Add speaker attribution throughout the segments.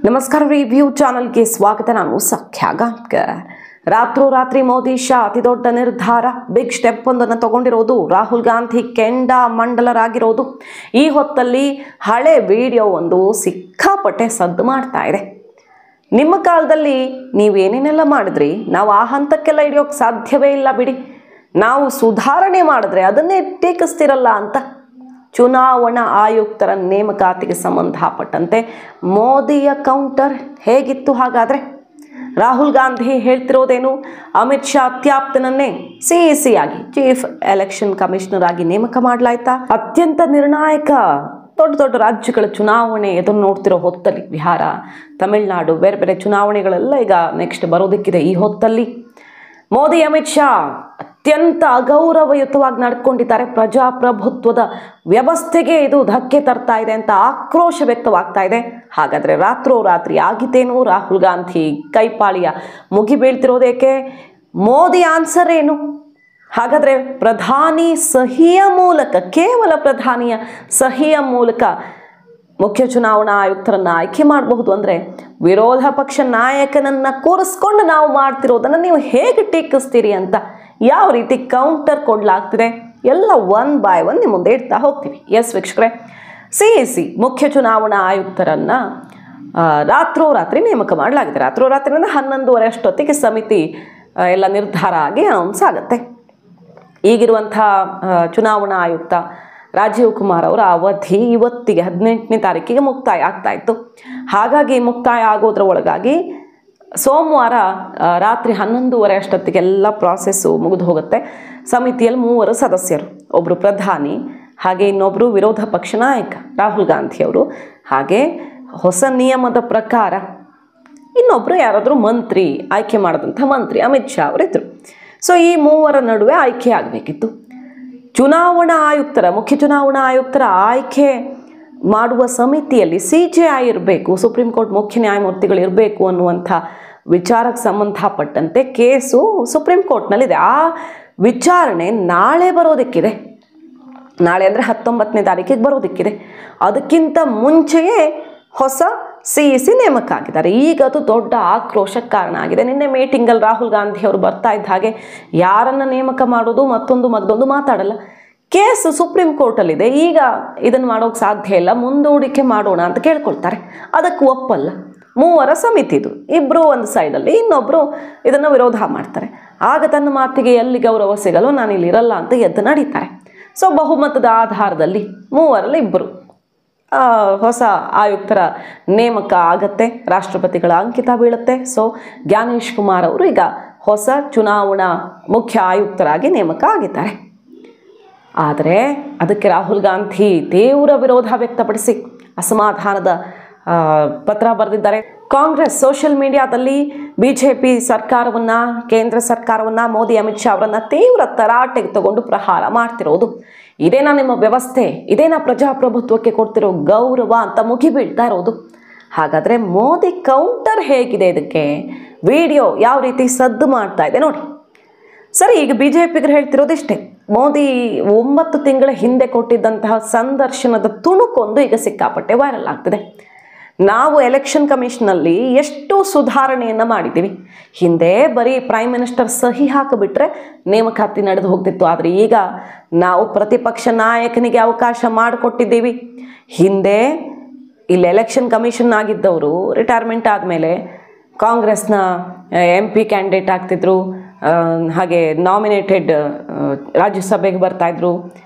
Speaker 1: ನಮಸ್ಕಾರ ರಿವ್ಯೂ ಚಾನಲ್ಗೆ ಸ್ವಾಗತ. ನಾನು ಸಖ್ಯ ಗಾಂವ್ಕರ್. ರಾತ್ರೋರಾತ್ರಿ ಮೋದಿ ಶಾ ಅತಿ ದೊಡ್ಡ ನಿರ್ಧಾರ, ಬಿಗ್ ಸ್ಟೆಪ್ ಒಂದನ್ನು ತಗೊಂಡಿರೋದು. ರಾಹುಲ್ ಗಾಂಧಿ ಕೆಂಡ ಮಂಡಲರಾಗಿರೋದು. ಈ ಹೊತ್ತಲ್ಲಿ ಹಳೆ ವಿಡಿಯೋ ಒಂದು ಸಿಕ್ಕಾಪಟ್ಟೆ ಸದ್ದು ಮಾಡ್ತಾ ಇದೆ. ನಿಮ್ಮ ಕಾಲದಲ್ಲಿ ನೀವೇನೇನೆಲ್ಲ ಮಾಡಿದ್ರಿ, ನಾವು ಆ ಹಂತಕ್ಕೆಲ್ಲ ಹಿಡಿಯೋಕೆ ಸಾಧ್ಯವೇ ಇಲ್ಲ ಬಿಡಿ, ನಾವು ಸುಧಾರಣೆ ಮಾಡಿದ್ರೆ ಅದನ್ನೇ ಟೀಕಿಸ್ತಿರಲ್ಲ ಅಂತ. ಚುನಾವಣಾ ಆಯುಕ್ತರ ನೇಮಕಾತಿಗೆ ಸಂಬಂಧಪಟ್ಟಂತೆ ಮೋದಿಯ ಕೌಂಟರ್ ಹೇಗಿತ್ತು ಹಾಗಾದರೆ? ರಾಹುಲ್ ಗಾಂಧಿ ಹೇಳ್ತಿರೋದೇನು? ಅಮಿತ್ ಶಾ ಅತ್ಯಾಪ್ತನನ್ನೇ CEC ಆಗಿ, ಚೀಫ್ ಎಲೆಕ್ಷನ್ ಕಮಿಷನರ್ ಆಗಿ ನೇಮಕ ಮಾಡಲಾಯ್ತಾ? ಅತ್ಯಂತ ನಿರ್ಣಾಯಕ ದೊಡ್ಡ ದೊಡ್ಡ ರಾಜ್ಯಗಳ ಚುನಾವಣೆ ಎದುರು ನೋಡ್ತಿರೋ ಹೊತ್ತಲ್ಲಿ, ಬಿಹಾರ, ತಮಿಳುನಾಡು, ಬೇರೆ ಬೇರೆ ಚುನಾವಣೆಗಳೆಲ್ಲ ಈಗ ನೆಕ್ಸ್ಟ್ ಬರೋದಕ್ಕಿದೆ. ಈ ಹೊತ್ತಲ್ಲಿ ಮೋದಿ ಅಮಿತ್ ಶಾ ಅತ್ಯಂತ ಅಗೌರವಯುತವಾಗಿ ನಡ್ಕೊಂಡಿದ್ದಾರೆ. ಪ್ರಜಾಪ್ರಭುತ್ವದ ವ್ಯವಸ್ಥೆಗೆ ಇದು ಧಕ್ಕೆ ತರ್ತಾ ಇದೆ ಅಂತ ಆಕ್ರೋಶ ವ್ಯಕ್ತವಾಗ್ತಾ ಇದೆ. ಹಾಗಾದರೆ ರಾತ್ರೋರಾತ್ರಿ ಆಗಿದ್ದೇನು? ರಾಹುಲ್ ಗಾಂಧಿ ಕೈಪಾಳಿಯ ಮುಗಿ ಬೀಳ್ತಿರೋದೇಕೆ? ಮೋದಿ ಆನ್ಸರ್ ಏನು? ಹಾಗಾದರೆ ಪ್ರಧಾನಿ ಸಹಿಯ ಮೂಲಕ, ಕೇವಲ ಪ್ರಧಾನಿಯ ಸಹಿಯ ಮೂಲಕ ಮುಖ್ಯ ಚುನಾವಣಾ ಆಯುಕ್ತರನ್ನು ಆಯ್ಕೆ ಮಾಡಬಹುದು ಅಂದರೆ, ವಿರೋಧ ಪಕ್ಷ ನಾಯಕನನ್ನು ಕೂರಿಸ್ಕೊಂಡು ನಾವು ಮಾಡ್ತಿರೋದನ್ನು ನೀವು ಹೇಗೆ ಟೀಕಿಸ್ತೀರಿ ಅಂತ ಯಾವ ರೀತಿ ಕೌಂಟರ್ ಕೊಡಲಾಗ್ತಿದೆ ಎಲ್ಲ ಒನ್ ಬೈ ಒನ್ ನಿಮ್ಮ ಮುಂದೆ ಇಡ್ತಾ ಹೋಗ್ತೀವಿ. ಎಸ್ ವೀಕ್ಷಕರೇ, CEC ಮುಖ್ಯ ಚುನಾವಣಾ ಆಯುಕ್ತರನ್ನು ರಾತ್ರೋರಾತ್ರಿ ನೇಮಕ ಮಾಡಲಾಗಿದೆ. ರಾತ್ರೋರಾತ್ರಿಯಿಂದ 11:30 ಅಷ್ಟೊತ್ತಿಗೆ ಸಮಿತಿ ಎಲ್ಲ ನಿರ್ಧಾರ ಆಗಿ ಅನೌನ್ಸ್ ಆಗುತ್ತೆ. ಈಗಿರುವಂಥ ಚುನಾವಣಾ ಆಯುಕ್ತ ರಾಜೀವ್ ಕುಮಾರ್ ಅವರ ಅವಧಿ ಇವತ್ತಿಗೆ 18ನೇ ತಾರೀಕಿಗೆ ಮುಕ್ತಾಯ ಆಗ್ತಾ ಇತ್ತು. ಹಾಗಾಗಿ ಮುಕ್ತಾಯ ಆಗೋದ್ರ ಒಳಗಾಗಿ ಸೋಮವಾರ ರಾತ್ರಿ 11:30 ಅಷ್ಟೊತ್ತಿಗೆಲ್ಲ ಪ್ರಾಸೆಸ್ಸು ಮುಗಿದು ಹೋಗುತ್ತೆ. ಸಮಿತಿಯಲ್ಲಿ 3 ಸದಸ್ಯರು, ಒಬ್ಬರು ಪ್ರಧಾನಿ, ಹಾಗೆ ಇನ್ನೊಬ್ಬರು ವಿರೋಧ ಪಕ್ಷ ನಾಯಕ ರಾಹುಲ್ ಗಾಂಧಿ ಅವರು, ಹಾಗೆ ಹೊಸ ನಿಯಮದ ಪ್ರಕಾರ ಇನ್ನೊಬ್ಬರು ಯಾರಾದರೂ ಮಂತ್ರಿ, ಆಯ್ಕೆ ಮಾಡಿದಂಥ ಮಂತ್ರಿ ಅಮಿತ್ ಶಾ ಅವರಿದ್ದರು. ಸೊ ಈ 3 ನಡುವೆ ಆಯ್ಕೆ ಆಗಬೇಕಿತ್ತು. ಚುನಾವಣಾ ಆಯುಕ್ತರ, ಮುಖ್ಯ ಚುನಾವಣಾ ಆಯುಕ್ತರ ಆಯ್ಕೆ ಮಾಡುವ ಸಮಿತಿಯಲ್ಲಿ CJI ಇರಬೇಕು, ಸುಪ್ರೀಂ ಕೋರ್ಟ್ ಮುಖ್ಯ ನ್ಯಾಯಮೂರ್ತಿಗಳು ಇರಬೇಕು ಅನ್ನುವಂಥ ವಿಚಾರಕ್ಕೆ ಸಂಬಂಧಪಟ್ಟಂತೆ ಕೇಸು ಸುಪ್ರೀಂ ಕೋರ್ಟ್ನಲ್ಲಿದೆ. ಆ ವಿಚಾರಣೆ ನಾಳೆ ಬರೋದಕ್ಕಿದೆ. ನಾಳೆ ಅಂದರೆ 19ನೇ ತಾರೀಕಿಗೆ ಬರೋದಕ್ಕಿದೆ. ಅದಕ್ಕಿಂತ ಮುಂಚೆಯೇ ಹೊಸ CEC ನೇಮಕ ಆಗಿದ್ದಾರೆ. ಈಗ ಅದು ದೊಡ್ಡ ಆಕ್ರೋಶಕ್ಕೆ ಕಾರಣ ಆಗಿದೆ. ನಿನ್ನೆ ಮೀಟಿಂಗಲ್ಲಿ ರಾಹುಲ್ ಗಾಂಧಿ ಅವರು ಬರ್ತಾ ಇದ್ದ ಹಾಗೆ ಯಾರನ್ನು ನೇಮಕ ಮಾಡೋದು ಮತ್ತೊಂದು ಮಾತಾಡಲ್ಲ, ಕೇಸ್ ಸುಪ್ರೀಂ ಕೋರ್ಟಲ್ಲಿದೆ, ಈಗ ಇದನ್ನು ಮಾಡೋಕ್ಕೆ ಸಾಧ್ಯ ಇಲ್ಲ, ಮುಂದೂಡಿಕೆ ಮಾಡೋಣ ಅಂತ ಕೇಳ್ಕೊಳ್ತಾರೆ. ಅದಕ್ಕೆ ಒಪ್ಪಲ್ಲ. 3 ಸಮಿತಿದು, ಇಬ್ಬರು ಒಂದು ಸೈಡಲ್ಲಿ, ಇನ್ನೊಬ್ಬರು ಇದನ್ನು ವಿರೋಧ ಮಾಡ್ತಾರೆ. ಆಗ ತನ್ನ ಮಾತಿಗೆ ಎಲ್ಲಿ ಗೌರವ ಸಿಗಲ್ಲೋ ನಾನು ಇಲ್ಲಿ ಇರಲ್ಲ ಅಂತ ಎದ್ದು ನಡೀತಾರೆ. ಸೊ ಬಹುಮತದ ಆಧಾರದಲ್ಲಿ 3ರಲ್ಲಿ 2 ಹೊಸ ಆಯುಕ್ತರ ನೇಮಕ ಆಗತ್ತೆ. ರಾಷ್ಟ್ರಪತಿಗಳ ಅಂಕಿತ ಬೀಳುತ್ತೆ. ಸೊ ಜ್ಞಾನೇಶ್ ಕುಮಾರ್ ಅವರು ಈಗ ಹೊಸ ಚುನಾವಣಾ ಮುಖ್ಯ ಆಯುಕ್ತರಾಗಿ ನೇಮಕ ಆಗಿದ್ದಾರೆ. ಆದರೆ ಅದಕ್ಕೆ ರಾಹುಲ್ ಗಾಂಧಿ ತೀವ್ರ ವಿರೋಧ ವ್ಯಕ್ತಪಡಿಸಿ ಅಸಮಾಧಾನದ ಪತ್ರ ಬರೆದಿದ್ದಾರೆ. ಕಾಂಗ್ರೆಸ್ ಸೋಷಿಯಲ್ ಮೀಡಿಯಾದಲ್ಲಿ BJP ಸರ್ಕಾರವನ್ನು, ಕೇಂದ್ರ ಸರ್ಕಾರವನ್ನು, ಮೋದಿ ಅಮಿತ್ ಶಾ ಅವರನ್ನು ತೀವ್ರ ತರಾಟೆಗೆ ತಗೊಂಡು ಪ್ರಹಾರ ಮಾಡ್ತಿರೋದು. ಇದೇನಾ ನಿಮ್ಮ ವ್ಯವಸ್ಥೆ, ಇದೇನಾ ಪ್ರಜಾಪ್ರಭುತ್ವಕ್ಕೆ ಕೊಡ್ತಿರೋ ಗೌರವ ಅಂತ ಮುಗಿಬೀಳ್ತಾ ಇರೋದು. ಹಾಗಾದರೆ ಮೋದಿ ಕೌಂಟರ್ ಹೇಗಿದೆ? ಇದಕ್ಕೆ ವಿಡಿಯೋ ಯಾವ ರೀತಿ ಸದ್ದು ಮಾಡ್ತಾ ಇದೆ ನೋಡಿ. ಸರಿ, ಈಗ BJPಗರು ಹೇಳ್ತಿರೋದಿಷ್ಟೇ. ಮೋದಿ 9 ತಿಂಗಳ ಹಿಂದೆ ಕೊಟ್ಟಿದ್ದಂತಹ ಸಂದರ್ಶನದ ತುಣುಕೊಂದು ಈಗ ಸಿಕ್ಕಾಪಟ್ಟೆ ವೈರಲ್ ಆಗ್ತಿದೆ. ನಾವು ಎಲೆಕ್ಷನ್ ಕಮಿಷನಲ್ಲಿ ಎಷ್ಟು ಸುಧಾರಣೆಯನ್ನು ಮಾಡಿದ್ದೀವಿ. ಹಿಂದೆ ಬರೀ ಪ್ರೈಮ್ ಮಿನಿಸ್ಟರ್ ಸಹಿ ಹಾಕಿಬಿಟ್ರೆ ನೇಮಕಾತಿ ನಡೆದು ಹೋಗ್ತಿತ್ತು. ಆದರೆ ಈಗ ನಾವು ಪ್ರತಿಪಕ್ಷ ನಾಯಕನಿಗೆ ಅವಕಾಶ ಮಾಡಿಕೊಟ್ಟಿದ್ದೀವಿ. ಹಿಂದೆ ಇಲ್ಲಿ ಎಲೆಕ್ಷನ್ ಕಮಿಷನ್ ಆಗಿದ್ದವರು ರಿಟೈರ್ಮೆಂಟ್ ಆದಮೇಲೆ ಕಾಂಗ್ರೆಸ್ನ MP ಕ್ಯಾಂಡಿಡೇಟ್ ಆಗ್ತಿದ್ರು, ಹಾಗೆ ನಾಮಿನೇಟೆಡ್ ರಾಜ್ಯಸಭೆಗೆ ಬರ್ತಾಯಿದ್ರು.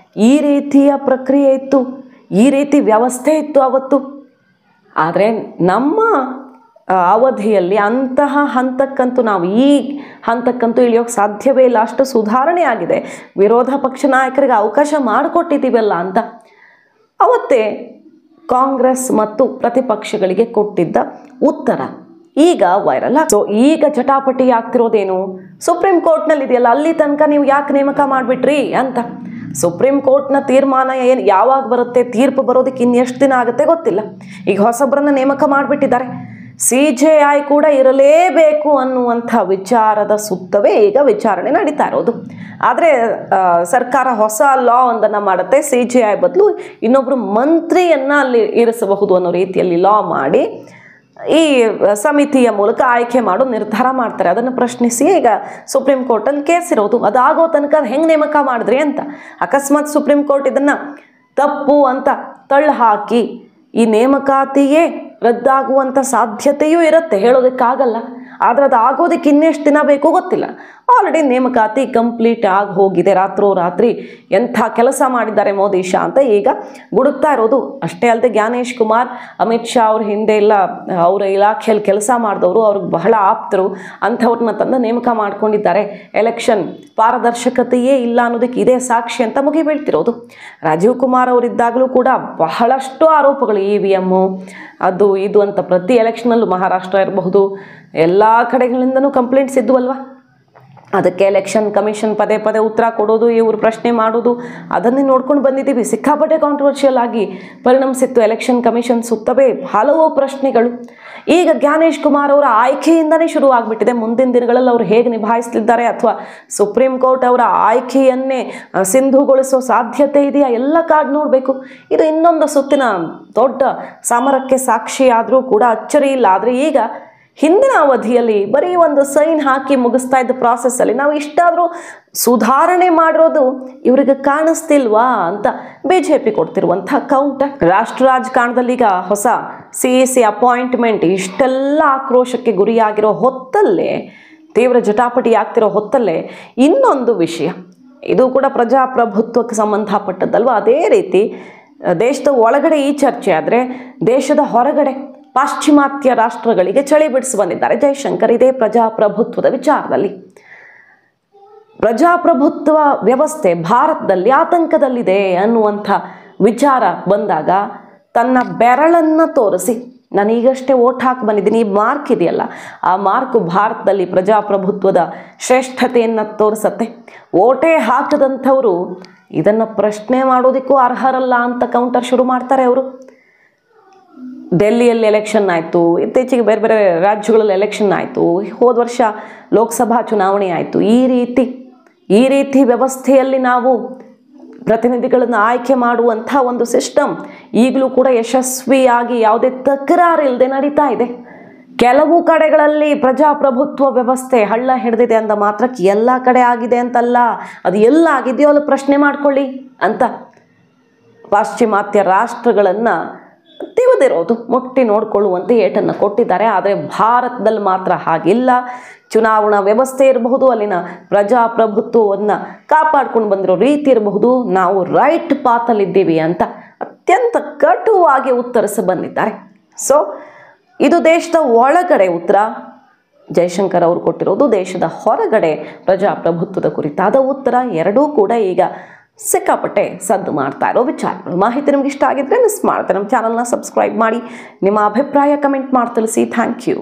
Speaker 1: ಈ ರೀತಿಯ ಪ್ರಕ್ರಿಯೆ ಇತ್ತು, ಈ ರೀತಿ ವ್ಯವಸ್ಥೆ ಇತ್ತು ಅವತ್ತು. ಆದರೆ ನಮ್ಮ ಅವಧಿಯಲ್ಲಿ ಅಂತಹ ಹಂತಕ್ಕಂತೂ, ನಾವು ಈ ಹಂತಕ್ಕಂತೂ ಇಳಿಯೋಕ್ಕೆ ಸಾಧ್ಯವೇ ಇಲ್ಲ. ಅಷ್ಟು ಸುಧಾರಣೆ ಆಗಿದೆ. ವಿರೋಧ ಪಕ್ಷ ನಾಯಕರಿಗೆ ಅವಕಾಶ ಮಾಡಿಕೊಟ್ಟಿದ್ದೀವಲ್ಲ ಅಂತ ಅವತ್ತೇ ಕಾಂಗ್ರೆಸ್ ಮತ್ತು ಪ್ರತಿಪಕ್ಷಗಳಿಗೆ ಕೊಟ್ಟಿದ್ದ ಉತ್ತರ ಈಗ ವೈರಲ್. ಸೊ ಈಗ ಜಟಾಪಟಿ ಆಗ್ತಿರೋದೇನು? ಸುಪ್ರೀಂ ಕೋರ್ಟ್ನಲ್ಲಿ ಇದೆಯಲ್ಲ, ಅಲ್ಲಿ ತನಕ ನೀವು ಯಾಕೆ ನೇಮಕ ಮಾಡಿಬಿಟ್ರಿ ಅಂತ. ಸುಪ್ರೀಂ ಕೋರ್ಟ್ನ ತೀರ್ಮಾನ ಯಾವಾಗ ಬರುತ್ತೆ, ತೀರ್ಪು ಬರೋದಕ್ಕೆ ಇನ್ನೆಷ್ಟು ದಿನ ಆಗುತ್ತೆ ಗೊತ್ತಿಲ್ಲ. ಈಗ ಹೊಸಬ್ರನ್ನ ನೇಮಕ ಮಾಡಿಬಿಟ್ಟಿದ್ದಾರೆ. CJI ಕೂಡ ಇರಲೇಬೇಕು ಅನ್ನುವಂಥ ವಿಚಾರದ ಸುತ್ತವೇ ಈಗ ವಿಚಾರಣೆ ನಡೀತಾ ಇರೋದು. ಆದರೆ ಸರ್ಕಾರ ಹೊಸ ಲಾ ಒಂದನ್ನು ಮಾಡುತ್ತೆ. CJI ಬದಲು ಇನ್ನೊಬ್ಬರು ಮಂತ್ರಿಯನ್ನು ಅಲ್ಲಿ ಇರಿಸಬಹುದು ಅನ್ನೋ ರೀತಿಯಲ್ಲಿ ಲಾ ಮಾಡಿ ಈ ಸಮಿತಿಯ ಮೂಲಕ ಆಯ್ಕೆ ಮಾಡೋ ನಿರ್ಧಾರ ಮಾಡ್ತಾರೆ. ಅದನ್ನು ಪ್ರಶ್ನಿಸಿ ಈಗ ಸುಪ್ರೀಂ ಕೋರ್ಟಲ್ಲಿ ಕೇಸ್ ಇರೋದು. ಅದಾಗೋ ತನಕ ಹೆಂಗೆ ನೇಮಕ ಮಾಡಿದ್ರಿ ಅಂತ. ಅಕಸ್ಮಾತ್ ಸುಪ್ರೀಂ ಕೋರ್ಟ್ ಇದನ್ನು ತಪ್ಪು ಅಂತ ತಳ್ಳಿ ಹಾಕಿ ಈ ನೇಮಕಾತಿಯೇ ರದ್ದಾಗುವಂಥ ಸಾಧ್ಯತೆಯೂ ಇರುತ್ತೆ, ಹೇಳೋದಕ್ಕಾಗಲ್ಲ. ಆದರೆ ಅದು ಆಗೋದಕ್ಕೆ ಇನ್ನೆಷ್ಟು ದಿನ ಬೇಕು ಗೊತ್ತಿಲ್ಲ. ಆಲ್ರೆಡಿ ನೇಮಕಾತಿ ಕಂಪ್ಲೀಟ್ ಆಗಿ ಹೋಗಿದೆ. ರಾತ್ರೋರಾತ್ರಿ ಎಂಥ ಕೆಲಸ ಮಾಡಿದ್ದಾರೆ ಮೋದಿ ಶಾ ಅಂತ ಈಗ ಗುಡುಕ್ತಾ ಇರೋದು. ಅಷ್ಟೇ ಅಲ್ಲದೆ ಜ್ಞಾನೇಶ್ ಕುಮಾರ್, ಅಮಿತ್ ಶಾ ಅವ್ರ ಹಿಂದೆ ಎಲ್ಲ ಅವರ ಇಲಾಖೆಯಲ್ಲಿ ಕೆಲಸ ಮಾಡಿದವರು, ಅವ್ರಿಗೆ ಬಹಳ ಆಪ್ತರು, ಅಂಥವ್ರನ್ನ ತಂದು ನೇಮಕ ಮಾಡ್ಕೊಂಡಿದ್ದಾರೆ. ಎಲೆಕ್ಷನ್ ಪಾರದರ್ಶಕತೆಯೇ ಇಲ್ಲ ಅನ್ನೋದಕ್ಕೆ ಇದೇ ಸಾಕ್ಷಿ ಅಂತ ಮುಗಿಬೀಳ್ತಿರೋದು. ರಾಜೀವ್ ಕುಮಾರ್ ಅವರಿದ್ದಾಗಲೂ ಕೂಡ ಬಹಳಷ್ಟು ಆರೋಪಗಳು, EVM ಅದು ಇದು ಅಂತ ಪ್ರತಿ ಎಲೆಕ್ಷನಲ್ಲೂ, ಮಹಾರಾಷ್ಟ್ರ ಇರಬಹುದು ಎಲ್ಲ ಕಡೆಗಳಿಂದನೂ ಕಂಪ್ಲೇಂಟ್ಸ್ ಇದ್ವಲ್ವ. ಅದಕ್ಕೆ ಎಲೆಕ್ಷನ್ ಕಮಿಷನ್ ಪದೇ ಪದೇ ಉತ್ತರ ಕೊಡೋದು, ಇವರು ಪ್ರಶ್ನೆ ಮಾಡೋದು, ಅದನ್ನೇ ನೋಡ್ಕೊಂಡು ಬಂದಿದ್ದೀವಿ. ಸಿಕ್ಕಾಪಟ್ಟೆ ಕಾಂಟ್ರವರ್ಷಿಯಲ್ ಆಗಿ ಪರಿಣಮಿಸಿತ್ತು ಎಲೆಕ್ಷನ್ ಕಮಿಷನ್ ಸುತ್ತವೇ ಹಲವು ಪ್ರಶ್ನೆಗಳು. ಈಗ ಜ್ಞಾನೇಶ್ ಕುಮಾರ್ ಅವರ ಆಯ್ಕೆಯಿಂದನೇ ಶುರು ಆಗಿಬಿಟ್ಟಿದೆ. ಮುಂದಿನ ದಿನಗಳಲ್ಲಿ ಅವರು ಹೇಗೆ ನಿಭಾಯಿಸ್ತಿದ್ದಾರೆ, ಅಥವಾ ಸುಪ್ರೀಂ ಕೋರ್ಟ್ ಅವರ ಆಯ್ಕೆಯನ್ನೇ ಸಿಂಧುಗೊಳಿಸೋ ಸಾಧ್ಯತೆ ಇದೆಯಾ, ಎಲ್ಲ ಕಾದ್ ನೋಡಬೇಕು. ಇದು ಇನ್ನೊಂದು ಸುತ್ತಿನ ದೊಡ್ಡ ಸಮರಕ್ಕೆ ಸಾಕ್ಷಿಯಾದರೂ ಕೂಡ ಅಚ್ಚರಿ ಇಲ್ಲ. ಆದರೆ ಈಗ ಹಿಂದಿನ ಅವಧಿಯಲ್ಲಿ ಬರೀ ಒಂದು ಸೈನ್ ಹಾಕಿ ಮುಗಿಸ್ತಾ ಇದ್ದ ಪ್ರಾಸೆಸ್ಸಲ್ಲಿ ನಾವು ಇಷ್ಟಾದರೂ ಸುಧಾರಣೆ ಮಾಡಿರೋದು ಇವರಿಗೆ ಕಾಣಿಸ್ತಿಲ್ವಾ ಅಂತ BJP ಕೊಡ್ತಿರುವಂಥ ಕೌಂಟರ್. ರಾಷ್ಟ್ರ ರಾಜಕಾರಣದಲ್ಲಿ ಈಗ ಹೊಸ CEC ಅಪಾಯಿಂಟ್ಮೆಂಟ್ ಇಷ್ಟೆಲ್ಲ ಆಕ್ರೋಶಕ್ಕೆ ಗುರಿಯಾಗಿರೋ ಹೊತ್ತಲ್ಲೇ, ತೀವ್ರ ಜಟಾಪಟಿ ಆಗ್ತಿರೋ ಹೊತ್ತಲ್ಲೇ ಇನ್ನೊಂದು ವಿಷಯ, ಇದು ಕೂಡ ಪ್ರಜಾಪ್ರಭುತ್ವಕ್ಕೆ ಸಂಬಂಧಪಟ್ಟದ್ದಲ್ವ. ಅದೇ ರೀತಿ ದೇಶದ ಒಳಗಡೆ ಈ ಚರ್ಚೆ ಆದರೆ, ದೇಶದ ಹೊರಗಡೆ ಪಾಶ್ಚಿಮಾತ್ಯ ರಾಷ್ಟ್ರಗಳಿಗೆ ಚಳಿ ಬಿಡಿಸಿ ಬಂದಿದ್ದಾರೆ ಜೈಶಂಕರ್ ಇದೇ ಪ್ರಜಾಪ್ರಭುತ್ವದ ವಿಚಾರದಲ್ಲಿ. ಪ್ರಜಾಪ್ರಭುತ್ವ ವ್ಯವಸ್ಥೆ ಭಾರತದಲ್ಲಿ ಆತಂಕದಲ್ಲಿದೆ ಅನ್ನುವಂಥ ವಿಚಾರ ಬಂದಾಗ ತನ್ನ ಬೆರಳನ್ನು ತೋರಿಸಿ, ನಾನೀಗಷ್ಟೇ ಓಟ್ ಹಾಕಿ ಬಂದಿದ್ದೀನಿ, ಈ ಮಾರ್ಕ್ ಇದೆಯಲ್ಲ, ಆ ಮಾರ್ಕು ಭಾರತದಲ್ಲಿ ಪ್ರಜಾಪ್ರಭುತ್ವದ ಶ್ರೇಷ್ಠತೆಯನ್ನು ತೋರಿಸತ್ತೆ. ಓಟೇ ಹಾಕದಂಥವರು ಇದನ್ನು ಪ್ರಶ್ನೆ ಮಾಡೋದಕ್ಕೂ ಅರ್ಹರಲ್ಲ ಅಂತ ಕೌಂಟರ್ ಶುರು ಮಾಡ್ತಾರೆ ಅವರು. ಡೆಲ್ಲಿಯಲ್ಲಿ ಎಲೆಕ್ಷನ್ ಆಯಿತು, ಇತ್ತೀಚೆಗೆ ಬೇರೆ ಬೇರೆ ರಾಜ್ಯಗಳಲ್ಲಿ ಎಲೆಕ್ಷನ್ ಆಯಿತು, ಹೋದ ವರ್ಷ ಲೋಕಸಭಾ ಚುನಾವಣೆ ಆಯಿತು. ಈ ರೀತಿ ವ್ಯವಸ್ಥೆಯಲ್ಲಿ ನಾವು ಪ್ರತಿನಿಧಿಗಳನ್ನು ಆಯ್ಕೆ ಮಾಡುವಂಥ ಒಂದು ಸಿಸ್ಟಮ್ ಈಗಲೂ ಕೂಡ ಯಶಸ್ವಿಯಾಗಿ ಯಾವುದೇ ತಕರಾರಿಲ್ಲದೆ ನಡೀತಾ ಇದೆ. ಕೆಲವು ಕಡೆಗಳಲ್ಲಿ ಪ್ರಜಾಪ್ರಭುತ್ವ ವ್ಯವಸ್ಥೆ ಹಳ್ಳ ಹಿಡಿದಿದೆ ಅಂದ ಮಾತ್ರಕ್ಕೆ ಎಲ್ಲ ಕಡೆ ಆಗಿದೆ ಅಂತಲ್ಲ. ಅದು ಎಲ್ಲ ಆಗಿದೆಯೋ ಅಲ್ಲಿ ಪ್ರಶ್ನೆ ಮಾಡ್ಕೊಳ್ಳಿ ಅಂತ ಪಾಶ್ಚಿಮಾತ್ಯ ರಾಷ್ಟ್ರಗಳನ್ನು ತಿವಿದಿರೋದು, ಮುಟ್ಟಿ ನೋಡಿಕೊಳ್ಳುವಂತೆ ಏಟನ್ನು ಕೊಟ್ಟಿದ್ದಾರೆ. ಆದರೆ ಭಾರತದಲ್ಲಿ ಮಾತ್ರ ಹಾಗಿಲ್ಲ. ಚುನಾವಣಾ ವ್ಯವಸ್ಥೆ ಇರಬಹುದು, ಅಲ್ಲಿನ ಪ್ರಜಾಪ್ರಭುತ್ವವನ್ನು ಕಾಪಾಡ್ಕೊಂಡು ಬಂದಿರೋ ರೀತಿ ಇರಬಹುದು, ನಾವು ರೈಟ್ ಪಾತಲ್ಲಿದ್ದೀವಿ ಅಂತ ಅತ್ಯಂತ ಕಟುವಾಗಿ ಉತ್ತರಿಸಿ ಬಂದಿದ್ದಾರೆ. ಸೊ ಇದು ದೇಶದ ಒಳಗಡೆ ಉತ್ತರ, ಜೈಶಂಕರ್ ಅವರು ಕೊಟ್ಟಿರೋದು ದೇಶದ ಹೊರಗಡೆ ಪ್ರಜಾಪ್ರಭುತ್ವದ ಕುರಿತಾದ ಉತ್ತರ. ಎರಡೂ ಕೂಡ ಈಗ ಸಿಕ್ಕಾಪಟ್ಟೆ ಸದ್ದು ಮಾಡ್ತಾ ಇರೋ ವಿಚಾರಗಳು. ಮಾಹಿತಿ ನಿಮ್ಗೆ ಇಷ್ಟ ಆಗಿದ್ರೆ ಮಿಸ್ ಮಾಡ್ತಾರೆ, ನಮ್ಮ ಚಾನಲ್ನ ಸಬ್ಸ್ಕ್ರೈಬ್ ಮಾಡಿ, ನಿಮ್ಮ ಅಭಿಪ್ರಾಯ ಕಮೆಂಟ್ ಮಾಡಿ ತಿಳಿಸಿ. Thank you.